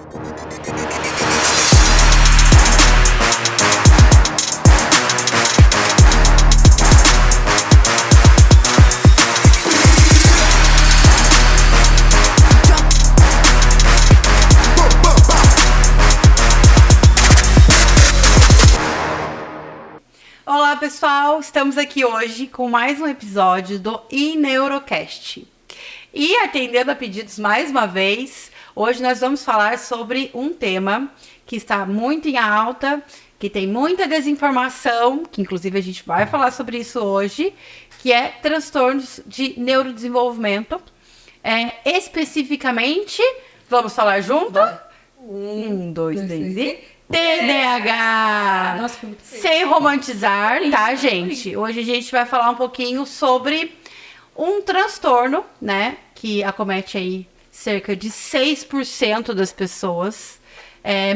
Olá pessoal, estamos aqui hoje com mais um episódio do iNeurocast. E atendendo a pedidos mais uma vez, hoje nós vamos falar sobre um tema que está muito em alta, que tem muita desinformação, que inclusive a gente vai falar sobre isso hoje, que é transtornos de neurodesenvolvimento. Especificamente, vamos falar junto? 1, 2, 3 e... TDAH! Nossa, sem romantizar, tá, gente? Hoje a gente vai falar um pouquinho sobre um transtorno, né? Que acomete aí cerca de 6% das pessoas,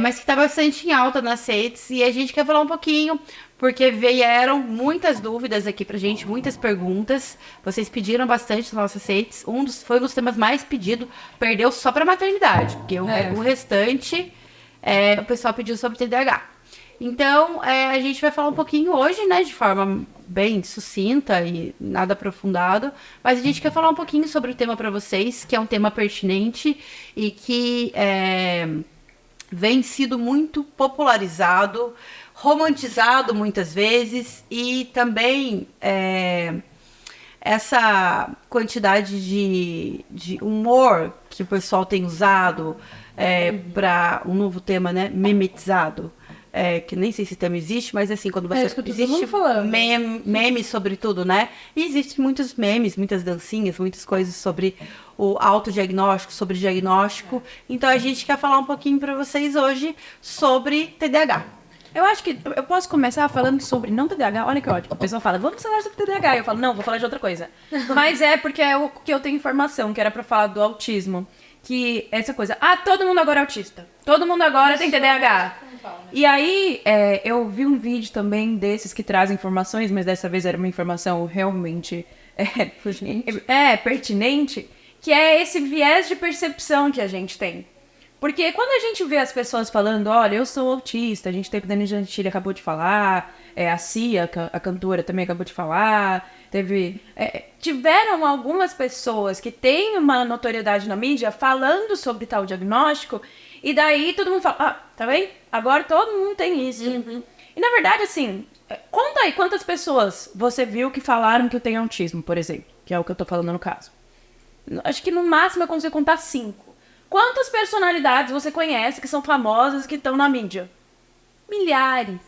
mas que tá bastante em alta nas redes. E a gente quer falar um pouquinho, porque vieram muitas dúvidas aqui pra gente, muitas perguntas. Vocês pediram bastante nas nossas redes. Foi um dos temas mais pedidos, perdeu só pra maternidade, porque o restante... o pessoal pediu sobre TDAH. Então, a gente vai falar um pouquinho hoje, né, de forma bem sucinta e nada aprofundado, mas a gente quer falar um pouquinho sobre o tema para vocês, que é um tema pertinente e que vem sido muito popularizado, romantizado muitas vezes, e também essa quantidade de humor que o pessoal tem usado para um novo tema, né? Memetizado. Que nem sei se esse termo existe, mas assim, quando você existe meme sobre tudo, né? E existem muitos memes, muitas dancinhas, muitas coisas sobre o autodiagnóstico, sobre diagnóstico. Então a gente quer falar um pouquinho para vocês hoje sobre TDAH. Eu acho que eu posso começar falando sobre, não TDAH, olha que ótimo. A pessoa fala, vamos falar sobre TDAH. Eu falo, não, vou falar de outra coisa. Mas porque é o que eu tenho informação, que era pra falar do autismo. Que essa coisa, todo mundo agora é autista. Todo mundo agora tem TDAH. E aí, eu vi um vídeo também desses que trazem informações, mas dessa vez era uma informação realmente pertinente, que é esse viés de percepção que a gente tem. Porque quando a gente vê as pessoas falando, olha, eu sou autista, a gente teve Dani Gentili acabou de falar, a Cia, a cantora, também acabou de falar, tiveram algumas pessoas que têm uma notoriedade na mídia falando sobre tal diagnóstico, e daí todo mundo fala, tá vendo? Agora todo mundo tem isso. Uhum. E na verdade, assim, conta aí quantas pessoas você viu que falaram que tem autismo, por exemplo, que é o que eu tô falando no caso. Acho que no máximo eu consigo contar 5. Quantas personalidades você conhece que são famosas, que estão na mídia?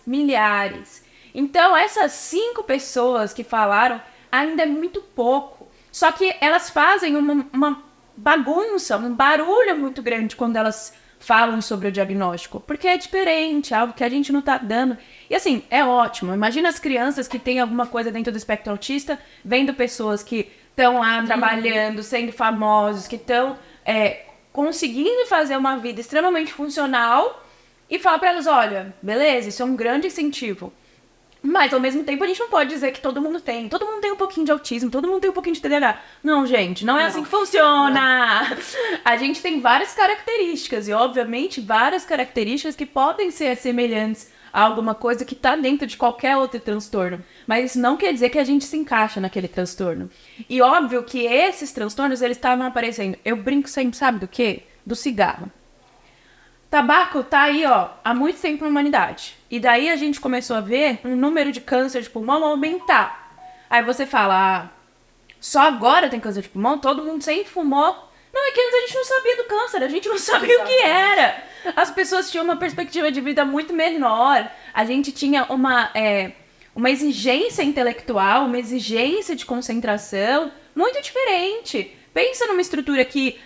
Milhares. Então, essas 5 pessoas que falaram ainda é muito pouco. Só que elas fazem uma bagunça, um barulho muito grande quando elas falam sobre o diagnóstico. Porque é diferente, algo que a gente não tá dando. E assim, é ótimo. Imagina as crianças que têm alguma coisa dentro do espectro autista, vendo pessoas que estão lá trabalhando, sendo famosos, que estão... conseguindo fazer uma vida extremamente funcional e falar pra elas, olha, beleza, isso é um grande incentivo. Mas, ao mesmo tempo, a gente não pode dizer que todo mundo tem. Todo mundo tem um pouquinho de autismo, todo mundo tem um pouquinho de TDAH. Não, gente, não é assim que funciona. Não. A gente tem várias características e, obviamente, várias características que podem ser semelhantes a alguma coisa que tá dentro de qualquer outro transtorno. Mas isso não quer dizer que a gente se encaixa naquele transtorno. E óbvio que esses transtornos, eles estavam aparecendo. Eu brinco sempre, sabe do quê? Do cigarro. Tabaco tá aí, há muito tempo na humanidade. E daí a gente começou a ver um número de câncer de pulmão aumentar. Aí você fala, só agora tem câncer de pulmão? Todo mundo sempre fumou. Não, é que antes a gente não sabia do câncer, a gente não sabia o que era. As pessoas tinham uma perspectiva de vida muito menor. A gente tinha uma exigência intelectual, uma exigência de concentração muito diferente. Pensa numa estrutura que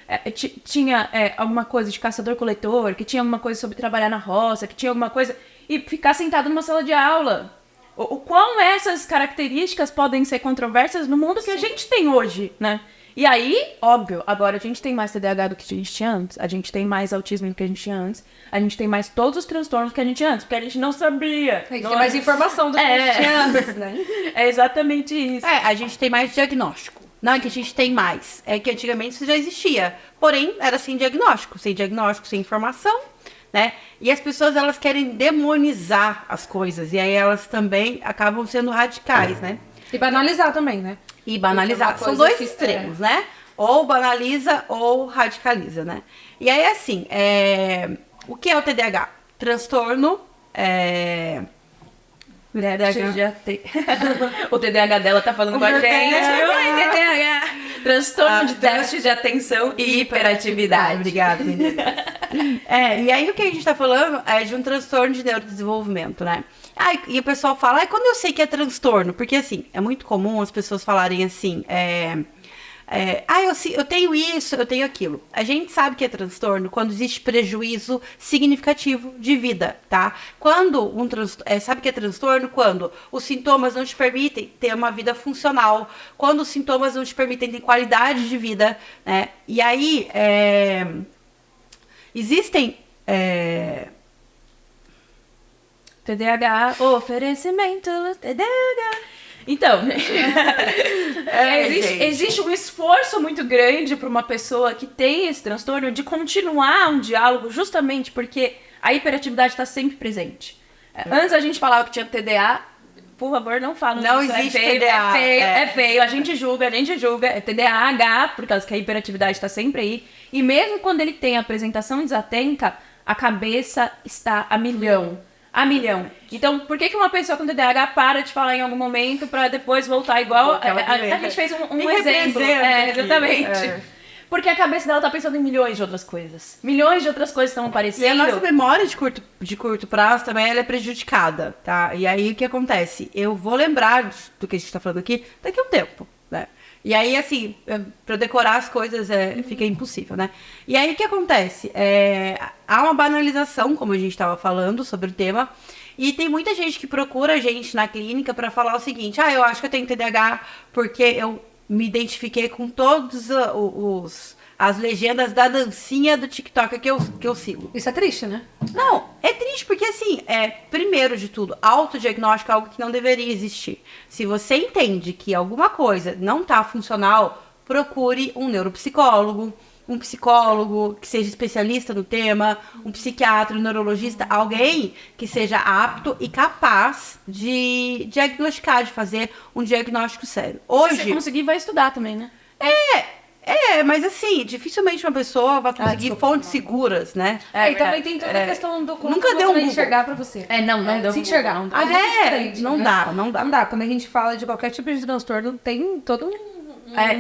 tinha alguma coisa de caçador-coletor, que tinha alguma coisa sobre trabalhar na roça, que tinha alguma coisa... E ficar sentado numa sala de aula. O quão essas características podem ser controversas no mundo que a gente tem hoje, né? E aí, óbvio, agora a gente tem mais TDAH do que a gente tinha antes, a gente tem mais autismo do que a gente tinha antes, a gente tem mais todos os transtornos que a gente tinha antes, porque a gente não sabia. A gente tem mais informação do que a gente tinha antes, né? É exatamente isso. A gente tem mais diagnóstico. Não é que a gente tem mais, é que antigamente isso já existia. Porém, era sem diagnóstico, sem informação, né? E as pessoas, elas querem demonizar as coisas, e aí elas também acabam sendo radicais, né? E banalizar também, né? E banalizar. São dois extremos, né? Ou banaliza ou radicaliza, né? E aí, assim, o que é o TDAH? Transtorno. Já tem. O TDAH dela tá falando com a gente. Oi, TDAH. Transtorno de déficit de atenção e hiperatividade. Obrigada, meninas. E aí o que a gente tá falando é de um transtorno de neurodesenvolvimento, né? E o pessoal fala, quando eu sei que é transtorno? Porque, assim, é muito comum as pessoas falarem assim, eu tenho isso, eu tenho aquilo. A gente sabe que é transtorno quando existe prejuízo significativo de vida, tá? Sabe que é transtorno quando os sintomas não te permitem ter uma vida funcional, quando os sintomas não te permitem ter qualidade de vida, né? E aí, existem... TDAH, oferecimento, TDAH. Então, existe um esforço muito grande para uma pessoa que tem esse transtorno de continuar um diálogo, justamente porque a hiperatividade está sempre presente. Antes a gente falava que tinha TDA, por favor, não fala. Não existe TDA. É feio, a gente julga, é TDAH, por causa que a hiperatividade está sempre aí. E mesmo quando ele tem a apresentação desatenta, a cabeça está a milhão. A milhão. Então, por que uma pessoa com TDAH para de falar em algum momento para depois voltar igual? A gente fez um exemplo. Exatamente. Porque a cabeça dela tá pensando em milhões de outras coisas. Milhões de outras coisas estão aparecendo. E a nossa memória de curto prazo também ela é prejudicada, tá? E aí o que acontece? Eu vou lembrar do que a gente tá falando aqui daqui a um tempo, né? E aí, assim, pra eu decorar as coisas fica impossível, né? E aí, o que acontece? Há uma banalização, como a gente estava falando, sobre o tema. E tem muita gente que procura a gente na clínica para falar o seguinte. Eu acho que eu tenho TDAH porque eu me identifiquei com todos as legendas da dancinha do TikTok que eu sigo. Isso é triste, né? Não, é triste porque, assim, primeiro de tudo, autodiagnóstico é algo que não deveria existir. Se você entende que alguma coisa não está funcional, procure um neuropsicólogo, um psicólogo que seja especialista no tema, um psiquiatra, um neurologista, alguém que seja apto e capaz de diagnosticar, de fazer um diagnóstico sério. Hoje, se você conseguir, vai estudar também, né? Mas assim, dificilmente uma pessoa vai conseguir fontes seguras, né? E também tem toda a questão do como nunca deu um enxergar pra você. Não se enxergar. Não dá. Quando a gente fala de qualquer tipo de transtorno, tem todo um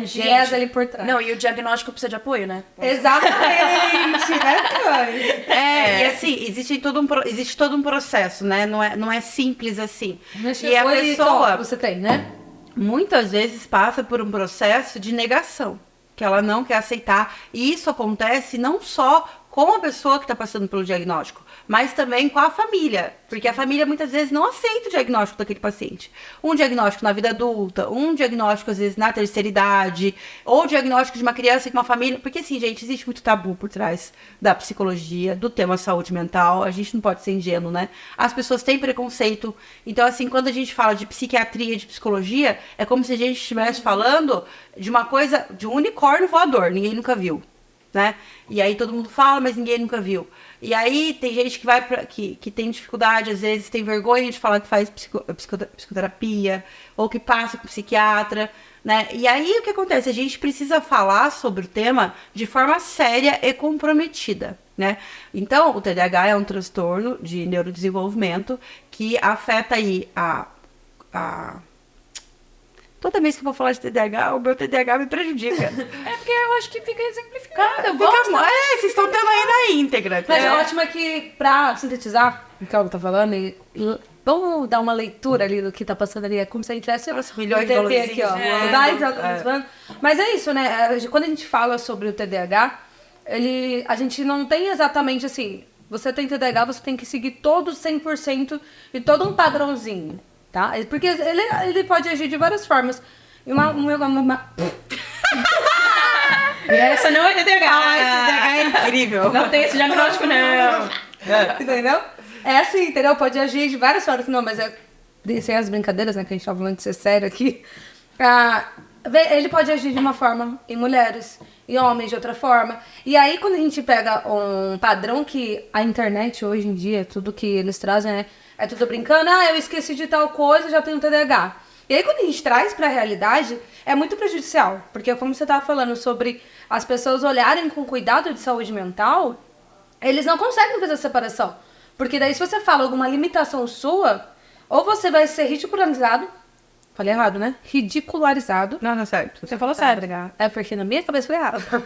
viés ali por trás. Não, e o diagnóstico precisa de apoio, né? Exatamente, né? E assim, existe todo um processo, né? Não é simples assim. E a pessoa... Você tem, né? Muitas vezes passa por um processo de negação, que ela não quer aceitar. E isso acontece não só com a pessoa que está passando pelo diagnóstico, mas também com a família. Porque a família muitas vezes não aceita o diagnóstico daquele paciente. Um diagnóstico na vida adulta, um diagnóstico às vezes na terceira idade, ou diagnóstico de uma criança com uma família. Porque assim, gente, existe muito tabu por trás da psicologia, do tema saúde mental. A gente não pode ser ingênuo, né? As pessoas têm preconceito. Então, assim, quando a gente fala de psiquiatria, de psicologia, é como se a gente estivesse falando de uma coisa, de um unicórnio voador. Ninguém nunca viu, né? E aí todo mundo fala, mas ninguém nunca viu. E aí tem gente que tem dificuldade, às vezes tem vergonha de falar que faz psicoterapia, ou que passa com psiquiatra, né? E aí o que acontece? A gente precisa falar sobre o tema de forma séria e comprometida, né? Então, o TDAH é um transtorno de neurodesenvolvimento que afeta aí Toda vez que eu vou falar de TDAH, o meu TDAH me prejudica. Porque eu acho que fica exemplificado. Vocês estão tendo aí na íntegra. Mas é ótimo que, pra sintetizar o que ela tá falando, vamos dar uma leitura ali do que tá passando ali. É como se a gente tivesse milhões de dólares aqui, ó. Mas é isso, né? Quando a gente fala sobre o TDAH, a gente não tem exatamente assim... Você tem TDAH, você tem que seguir todo 100% e todo um padrãozinho. Tá? Porque ele pode agir de várias formas. E essa não é TDAH. Esse TDAH é incrível. Não tem esse diagnóstico, não. Entendeu? É assim, entendeu? Pode agir de várias formas. Não, mas sem as brincadeiras, né? Que a gente tá falando de ser sério aqui. Ele pode agir de uma forma em mulheres, em homens de outra forma. E aí, quando a gente pega um padrão que a internet hoje em dia, tudo que eles trazem é tudo brincando. Ah, eu esqueci de tal coisa, já tenho TDAH. E aí, quando a gente traz pra realidade, é muito prejudicial. Porque, como você tava falando sobre as pessoas olharem com cuidado de saúde mental, eles não conseguem fazer a separação. Porque daí, se você fala alguma limitação sua, ou você vai ser ridicularizado. Falei errado, né? Ridicularizado. Não, tá certo. Você falou certo. É porque na minha cabeça foi errado.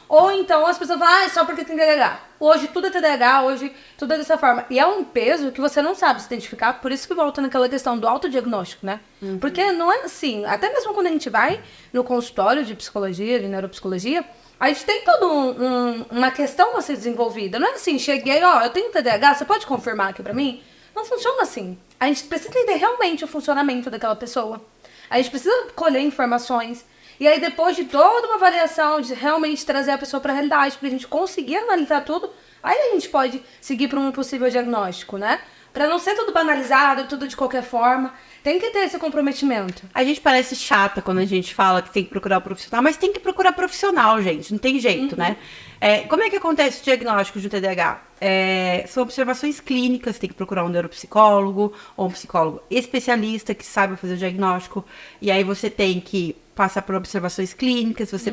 Ou então as pessoas falam, é só porque tem TDAH. Hoje tudo é TDAH, hoje tudo é dessa forma. E é um peso que você não sabe se identificar, por isso que volta naquela questão do autodiagnóstico, né? Porque não é assim, até mesmo quando a gente vai no consultório de psicologia, de neuropsicologia, a gente tem toda uma questão a ser desenvolvida. Não é assim, cheguei, ó, eu tenho TDAH, você pode confirmar aqui pra mim? Não funciona assim. A gente precisa entender realmente o funcionamento daquela pessoa. A gente precisa colher informações. E aí, depois de toda uma avaliação, de realmente trazer a pessoa para a realidade, para a gente conseguir analisar tudo, aí a gente pode seguir para um possível diagnóstico, né? Para não ser tudo banalizado, tudo de qualquer forma. Tem que ter esse comprometimento. A gente parece chata quando a gente fala que tem que procurar um profissional, mas tem que procurar profissional, gente. Não tem jeito, né? Como é que acontece o diagnóstico de um TDAH? São observações clínicas, tem que procurar um neuropsicólogo ou um psicólogo especialista que saiba fazer o diagnóstico. E aí você tem que passar por observações clínicas, você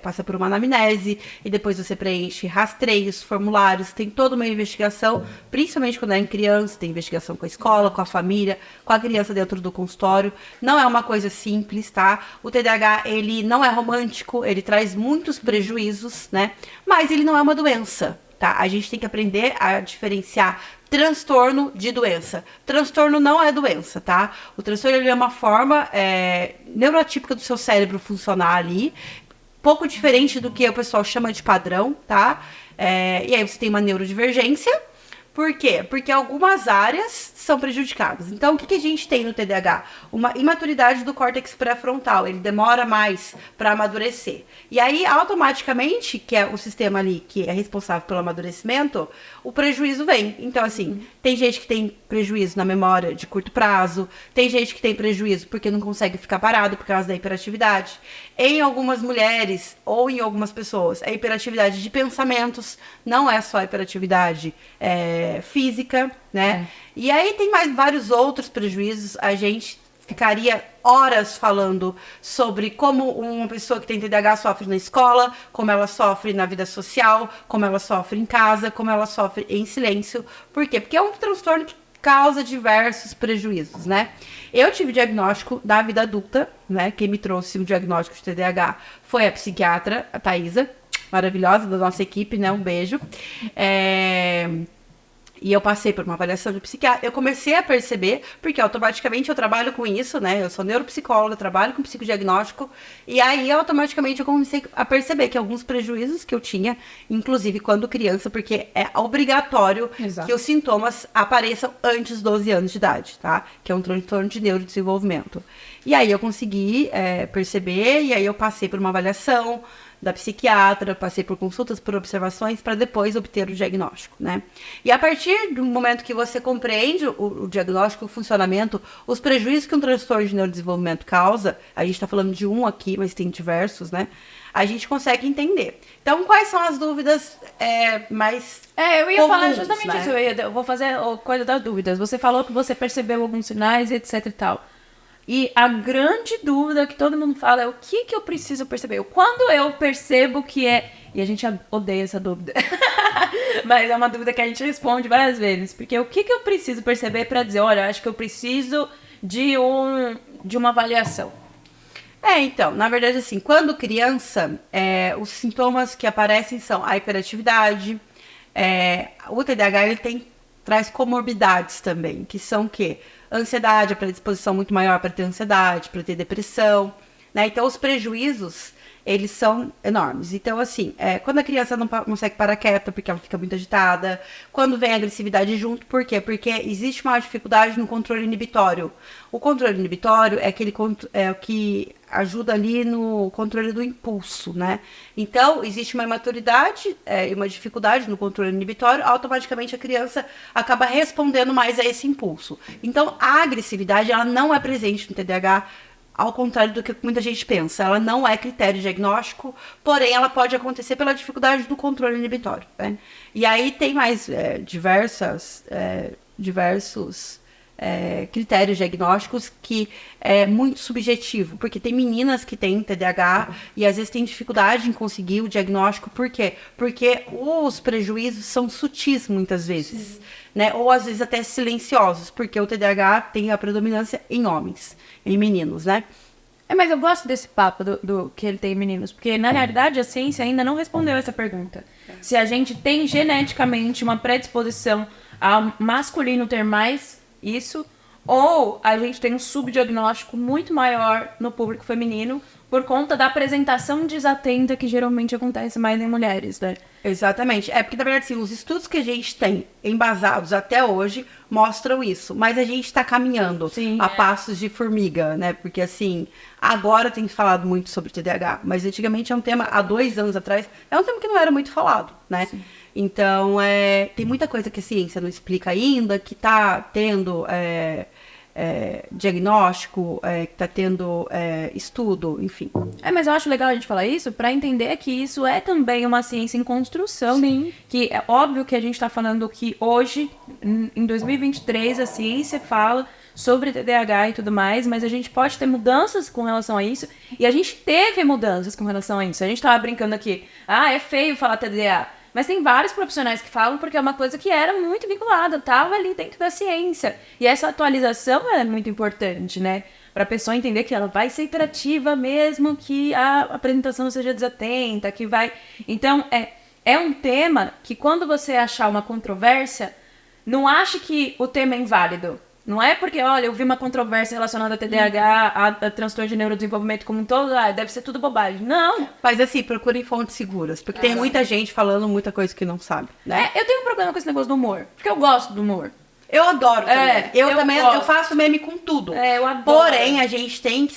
passa por uma anamnese e depois você preenche rastreios, formulários, tem toda uma investigação, principalmente quando é em criança, tem investigação com a escola, com a família, com a criança dentro do consultório. Não é uma coisa simples, tá? O TDAH, ele não é romântico, ele traz muitos prejuízos, né? Mas ele não é uma doença, tá? A gente tem que aprender a diferenciar transtorno de doença. Transtorno não é doença, tá? O transtorno ele é uma forma neurotípica do seu cérebro funcionar ali, pouco diferente do que o pessoal chama de padrão, tá? E aí você tem uma neurodivergência. Por quê? Porque algumas áreas são prejudicadas. Então, o que a gente tem no TDAH? Uma imaturidade do córtex pré-frontal. Ele demora mais para amadurecer. E aí, automaticamente, que é o sistema ali que é responsável pelo amadurecimento, o prejuízo vem. Então, assim, tem gente que tem prejuízo na memória de curto prazo, tem gente que tem prejuízo porque não consegue ficar parado por causa da hiperatividade. Em algumas mulheres ou em algumas pessoas, a hiperatividade de pensamentos não é só hiperatividade física, né? E aí tem mais vários outros prejuízos. A gente ficaria horas falando sobre como uma pessoa que tem TDAH sofre na escola, como ela sofre na vida social, como ela sofre em casa, como ela sofre em silêncio. Por quê? Porque é um transtorno que causa diversos prejuízos, né? Eu tive diagnóstico da vida adulta, né? Quem me trouxe o diagnóstico de TDAH foi a psiquiatra, a Thaisa, maravilhosa, da nossa equipe, né? Um beijo. E eu passei por uma avaliação de psiquiatra. Eu comecei a perceber, porque automaticamente eu trabalho com isso, né? Eu sou neuropsicóloga, trabalho com psicodiagnóstico. E aí, automaticamente, eu comecei a perceber que alguns prejuízos que eu tinha, inclusive quando criança, porque é obrigatório que os sintomas apareçam antes dos 12 anos de idade, tá? Que é um transtorno de neurodesenvolvimento. E aí eu consegui perceber, e aí eu passei por uma avaliação da psiquiatra, passei por consultas, por observações, para depois obter o diagnóstico, né? E a partir do momento que você compreende o diagnóstico, o funcionamento, os prejuízos que um transtorno de neurodesenvolvimento causa, a gente está falando de um aqui, mas tem diversos, né? A gente consegue entender. Então, quais são as dúvidas mais eu ia comuns, falar justamente né? isso. Eu vou fazer a coisa das dúvidas. Você falou que você percebeu alguns sinais, etc e tal. E a grande dúvida que todo mundo fala é o que eu preciso perceber? Quando eu percebo que é... E a gente odeia essa dúvida. Mas é uma dúvida que a gente responde várias vezes. Porque o que eu preciso perceber para dizer, olha, acho que eu preciso de uma avaliação? Então, na verdade, assim, quando criança, os sintomas que aparecem são a hiperatividade, o TDAH, ele traz comorbidades também, que são o quê? Ansiedade, a predisposição muito maior para ter ansiedade, para ter depressão, né? Então, os prejuízos, eles são enormes. Então, assim, quando a criança não consegue parar quieta, porque ela fica muito agitada, quando vem a agressividade junto, por quê? Porque existe uma dificuldade no controle inibitório. O controle inibitório é o que ajuda ali no controle do impulso, né? Então, existe uma imaturidade e uma dificuldade no controle inibitório, automaticamente a criança acaba respondendo mais a esse impulso. Então, a agressividade, ela não é presente no TDAH ao contrário do que muita gente pensa. Ela não é critério diagnóstico, porém ela pode acontecer pela dificuldade do controle inibitório, né? E aí tem mais diversos critérios diagnósticos que é muito subjetivo, porque tem meninas que têm TDAH e às vezes têm dificuldade em conseguir o diagnóstico. Por quê? Porque os prejuízos são sutis muitas vezes, né? Ou às vezes até silenciosos, porque o TDAH tem a predominância em homens, em meninos, né? Mas eu gosto desse papo do que ele tem em meninos, porque na realidade a ciência ainda não respondeu essa pergunta. Se a gente tem geneticamente uma predisposição ao masculino ter mais isso, ou a gente tem um subdiagnóstico muito maior no público feminino por conta da apresentação desatenta que geralmente acontece mais em mulheres, né? Exatamente. Porque, na verdade, assim, os estudos que a gente tem embasados até hoje mostram isso. Mas a gente está caminhando a passos de formiga, né? Porque, assim, agora tem falado muito sobre TDAH. Mas antigamente é um tema, há 2 anos atrás, é um tema que não era muito falado, né? Sim. Então, tem muita coisa que a ciência não explica ainda, que está tendo diagnóstico, que está tendo estudo, enfim. Mas eu acho legal a gente falar isso para entender que isso é também uma ciência em construção. Sim. Que é óbvio que a gente está falando que hoje, em 2023, a ciência fala sobre TDAH e tudo mais, mas a gente pode ter mudanças com relação a isso, e a gente teve mudanças com relação a isso. A gente estava brincando aqui, é feio falar TDAH. Mas tem vários profissionais que falam porque é uma coisa que era muito vinculada, estava ali dentro da ciência. E essa atualização é muito importante, né? Para a pessoa entender que ela vai ser interativa mesmo que a apresentação seja desatenta, que vai... Então, é um tema que quando você achar uma controvérsia, não ache que o tema é inválido. Não é porque, olha, eu vi uma controvérsia relacionada a TDAH, a transtorno de neurodesenvolvimento como um todo, deve ser tudo bobagem. Não. Mas assim, procurem fontes seguras, porque tem muita gente falando muita coisa que não sabe, né? Eu tenho um problema com esse negócio do humor, porque eu gosto do humor. Eu adoro também. Eu faço meme com tudo. Eu adoro. Porém, a gente tem que...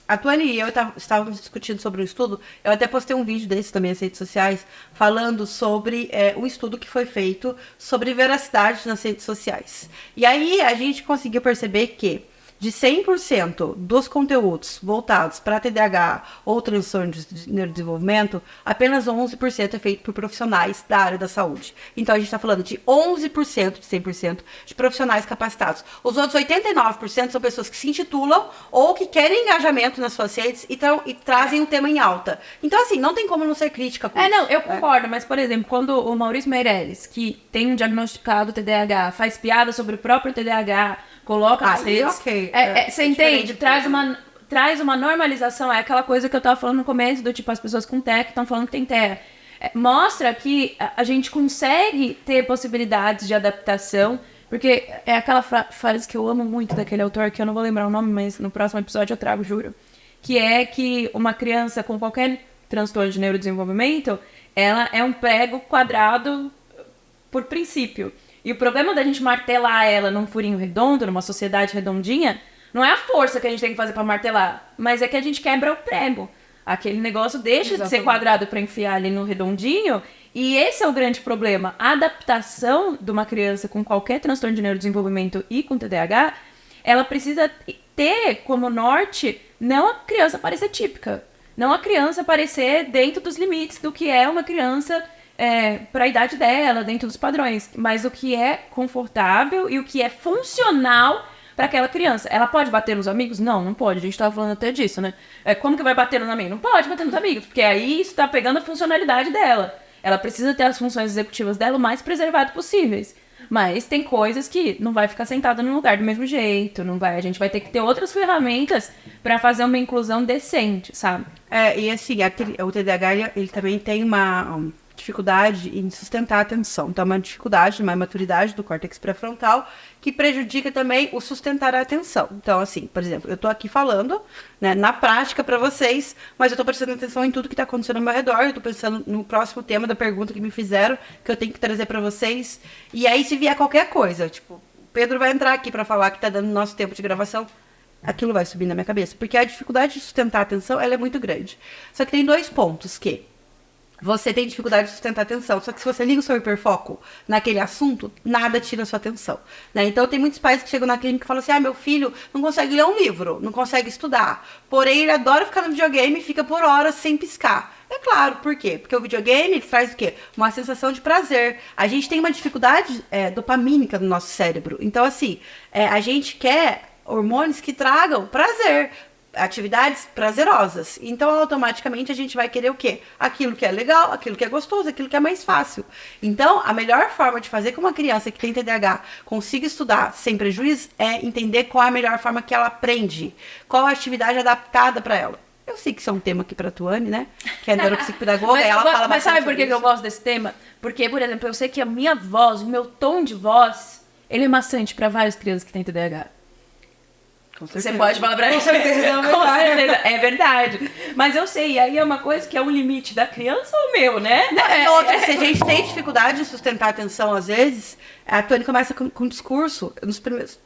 A Tuane e eu estávamos discutindo sobre um estudo, eu até postei um vídeo desse também nas redes sociais, falando sobre um estudo que foi feito sobre veracidade nas redes sociais. E aí a gente conseguiu perceber que de 100% dos conteúdos voltados para TDAH ou transtorno de neurodesenvolvimento, apenas 11% é feito por profissionais da área da saúde. Então, a gente está falando de 11% de 100% de profissionais capacitados. Os outros 89% são pessoas que se intitulam ou que querem engajamento nas suas redes e trazem o tema em alta. Então, assim, não tem como não ser crítica com isso. Não, eu concordo, mas, por exemplo, quando o Maurício Meirelles, que tem um diagnosticado TDAH, faz piada sobre o próprio TDAH, coloca nas redes. Okay. Você entende? Traz uma normalização. É aquela coisa que eu tava falando no começo, do tipo, as pessoas com TEA que estão falando que tem TEA. Mostra que a gente consegue ter possibilidades de adaptação, porque é aquela frase que eu amo muito daquele autor, que eu não vou lembrar o nome, mas no próximo episódio eu trago, juro. Que é que uma criança com qualquer transtorno de neurodesenvolvimento, ela é um prego quadrado por princípio. E o problema da gente martelar ela num furinho redondo, numa sociedade redondinha, não é a força que a gente tem que fazer pra martelar, mas é que a gente quebra o prego. Aquele negócio deixa de ser quadrado pra enfiar ali no redondinho, e esse é o grande problema. A adaptação de uma criança com qualquer transtorno de neurodesenvolvimento e com TDAH, ela precisa ter como norte não a criança parecer típica, não a criança aparecer dentro dos limites do que é uma criança... para a idade dela, dentro dos padrões, mas o que é confortável e o que é funcional para aquela criança. Ela pode bater nos amigos? Não pode, a gente estava falando até disso, né? Como que vai bater nos amigos? Não pode bater nos amigos, porque aí isso está pegando a funcionalidade dela. Ela precisa ter as funções executivas dela o mais preservado possíveis. Mas tem coisas que não vai ficar sentada no lugar do mesmo jeito, não vai. A gente vai ter que ter outras ferramentas para fazer uma inclusão decente, sabe? E assim, o TDAH, ele também tem uma dificuldade em sustentar a atenção. Então, é uma dificuldade, uma imaturidade do córtex pré-frontal que prejudica também o sustentar a atenção. Então, assim, por exemplo, eu tô aqui falando, né, na prática para vocês, mas eu tô prestando atenção em tudo que tá acontecendo ao meu redor, eu tô pensando no próximo tema da pergunta que me fizeram, que eu tenho que trazer para vocês. E aí, se vier qualquer coisa, tipo, o Pedro vai entrar aqui para falar que tá dando nosso tempo de gravação, aquilo vai subir na minha cabeça, porque a dificuldade de sustentar a atenção, ela é muito grande. Só que tem 2 pontos que você tem dificuldade de sustentar a atenção. Só que se você liga o seu hiperfoco naquele assunto, nada tira a sua atenção, né? Então tem muitos pais que chegam na clínica e falam assim, meu filho não consegue ler um livro, não consegue estudar, porém ele adora ficar no videogame e fica por horas sem piscar. É claro, por quê? Porque o videogame, ele traz o quê? Uma sensação de prazer. A gente tem uma dificuldade dopamínica no nosso cérebro. Então, assim, a gente quer hormônios que tragam prazer, atividades prazerosas. Então, automaticamente, a gente vai querer o quê? Aquilo que é legal, aquilo que é gostoso, aquilo que é mais fácil. Então, a melhor forma de fazer com uma criança que tem TDAH consiga estudar sem prejuízo é entender qual é a melhor forma que ela aprende, qual a atividade adaptada para ela. Eu sei que isso é um tema aqui pra Tuane, né? Que é neuropsicopedagoga, e ela fala mas sabe por que eu gosto desse tema? Porque, por exemplo, eu sei que a minha voz, o meu tom de voz, ele é maçante pra várias crianças que têm TDAH. Você pode falar pra mim? Com certeza, é Com verdade. certeza, é verdade. Mas eu sei, aí é uma coisa que é o limite da criança ou meu, né? Outra, se a gente tem dificuldade de sustentar a atenção, às vezes, a Tuane começa com discurso. Nos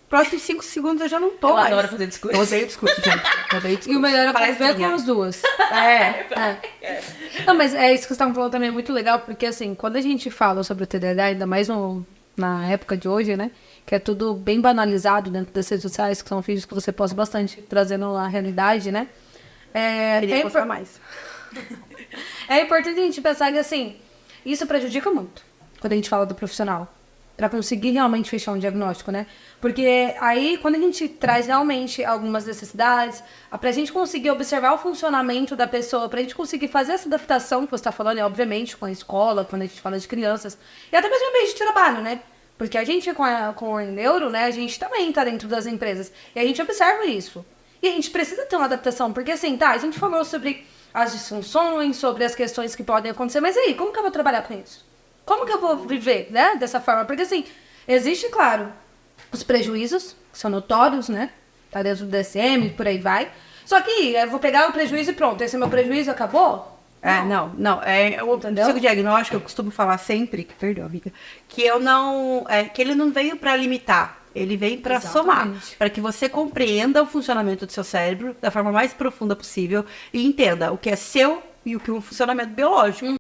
próximos 5 segundos eu já não tô Eu mais. adoro fazer discurso. Eu odeio discurso, gente. Eu odeio discurso. E o melhor é Palestrinha. conviver com as duas. É. Não, mas é isso que vocês estavam falando também, é muito legal, porque assim, quando a gente fala sobre o TDAH, ainda mais na época de hoje, né? Que é tudo bem banalizado dentro das redes sociais, que são vídeos que você posta bastante, trazendo a realidade, né? Queria postar mais. É importante a gente pensar que, assim, isso prejudica muito quando a gente fala do profissional, para conseguir realmente fechar um diagnóstico, né? Porque aí, quando a gente traz realmente algumas necessidades, pra gente conseguir observar o funcionamento da pessoa, pra gente conseguir fazer essa adaptação que você tá falando, obviamente, com a escola, quando a gente fala de crianças, e até mesmo no ambiente de trabalho, né? Porque a gente, com o neuro, né, a gente também tá dentro das empresas, e a gente observa isso. E a gente precisa ter uma adaptação, porque assim, a gente falou sobre as disfunções, sobre as questões que podem acontecer, mas aí, como que eu vou trabalhar com isso? Como que eu vou viver, né, dessa forma? Porque assim, existe, claro, os prejuízos, que são notórios, né, tá dentro do DSM, por aí vai. Só que eu vou pegar o prejuízo e pronto, esse é meu prejuízo, acabou? Não. O diagnóstico, eu costumo falar sempre, perdão, amiga, que eu não. Que ele não veio para limitar, ele veio para somar, para que você compreenda o funcionamento do seu cérebro da forma mais profunda possível e entenda o que é seu e o que é um funcionamento biológico.